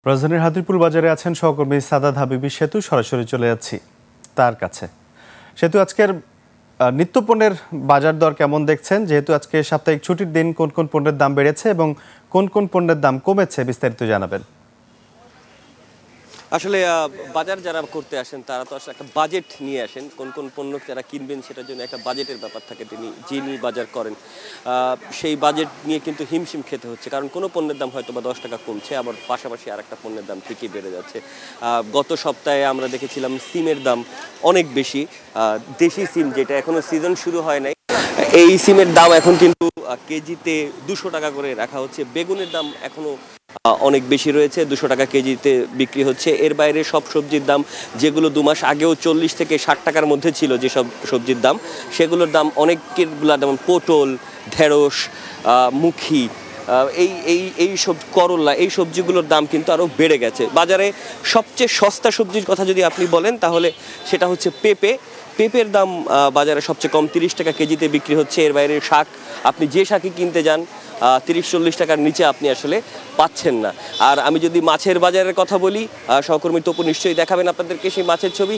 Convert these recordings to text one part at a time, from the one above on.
রাজধানীর হাতিরপুল বাজারে আছেন সহকর্মী সাদাত হাবিবি। সেতু সরাসরি চলে যাচ্ছি তার কাছে। সেতু, আজকের নিত্যপণ্যের বাজার দর কেমন দেখছেন? যেহেতু আজকে সাপ্তাহিক ছুটির দিন, কোন কোন পণ্যের দাম বেড়েছে এবং কোন কোন পণ্যের দাম কমেছে, বিস্তারিত জানাবেন। আসলে বাজার যারা করতে আসেন তারা তো আসলে একটা বাজেট নিয়ে আসেন। কোন কোন পণ্য যারা কিনবেন সেটার জন্য একটা বাজেটের ব্যাপার থাকে। যিনি বাজার করেন সেই বাজেট নিয়ে কিন্তু হিমশিম খেতে হচ্ছে, কারণ কোনো পণ্যের দাম হয়তো বা 10 টাকা কমছে, আবার পাশাপাশি আর একটা পণ্যের দাম ঠিকই বেড়ে যাচ্ছে। গত সপ্তাহে আমরা দেখেছিলাম সিমের দাম অনেক বেশি। দেশি সিম, যেটা এখনো সিজন শুরু হয় নাই, এই সিমের দাম এখন কিন্তু কেজিতে 200 টাকা করে রাখা হচ্ছে। বেগুনের দাম এখনো অনেক বেশি রয়েছে, 200 টাকা কেজিতে বিক্রি হচ্ছে। এর বাইরে সব সবজির দাম, যেগুলো 2 মাস আগেও 40 থেকে 60 টাকার মধ্যে ছিল যেসব সবজির দাম, সেগুলোর দাম অনেকগুলো, যেমন পটল, ঢেঁড়স, মুখি, এই এই এই সব করলা, এই সবজিগুলোর দাম কিন্তু আরও বেড়ে গেছে। বাজারে সবচেয়ে সস্তা সবজির কথা যদি আপনি বলেন তাহলে সেটা হচ্ছে পেঁপের দাম বাজারে সবচেয়ে কম 30 টাকা কেজিতে বিক্রি হচ্ছে। এর বাইরে শাক, আপনি যে শাকই কিনতে যান 30-40 টাকার নিচে আপনি আসলে পাচ্ছেন না। আর আমি যদি মাছের বাজারের কথা বলি, সহকর্মী তপু নিশ্চয়ই দেখাবেন আপনাদেরকে সেই মাছের ছবি।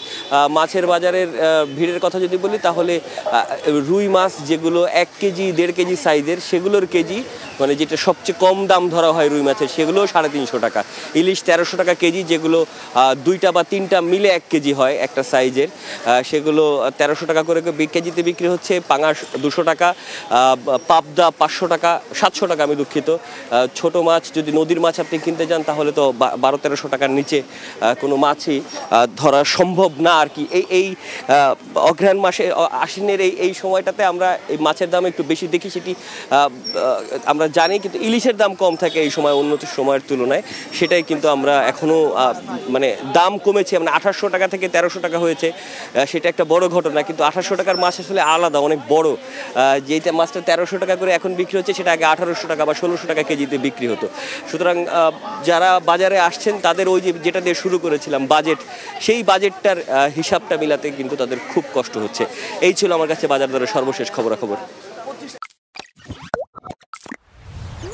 মাছের বাজারের ভিড়ের কথা যদি বলি তাহলে রুই মাছ, যেগুলো 1 কেজি 1.5 কেজি সাইজের, সেগুলোর কেজি, মানে যেটা সবচেয়ে কম দাম ধরা হয় রুই মাছের, সেগুলো 350 টাকা। ইলিশ 1300 টাকা কেজি, যেগুলো 2টা বা 3টা মিলে 1 কেজি হয় একটা সাইজের, সেগুলো 1300 টাকা করে কেজিতে বিক্রি হচ্ছে। পাঙাশ 200 টাকা, পাবদা 500 টাকা, 700 টাকা, আমি দুঃখিত। ছোট মাছ, যদি নদীর মাছ আপনি কিনতে যান তাহলে তো 1200-1300 টাকার নিচে কোনো মাছই ধরা সম্ভব না আর কি। এই অঘ্রাণ মাসে, আশ্বিনের এই সময়টাতে আমরা এই মাছের দাম একটু বেশি দেখি, সেটি আমরা জানি, কিন্তু ইলিশের দাম কম থাকে এই সময় অন্য সময়ের তুলনায়। সেটাই কিন্তু আমরা এখনও মানে দাম কমেছে, মানে 1800 টাকা থেকে 1300 টাকা হয়েছে, সেটা একটা বড় ঘটনা। কিন্তু 1800 টাকার মাছ আসলে আলাদা, অনেক বড়। যেটা মাছটা 1300 টাকা করে এখন বিক্রি হচ্ছে, সেটা আগে 1800 টাকা বা 1600 টাকা কেজিতে বিক্রি হতো। সুতরাং যারা বাজারে আসছেন তাদের ওই যেটা দিয়ে শুরু করেছিলাম বাজেট, সেই বাজেটটার হিসাবটা মিলাতে কিন্তু তাদের খুব কষ্ট হচ্ছে। এই ছিল আমার কাছে বাজার দরের সর্বশেষ খবরাখবর।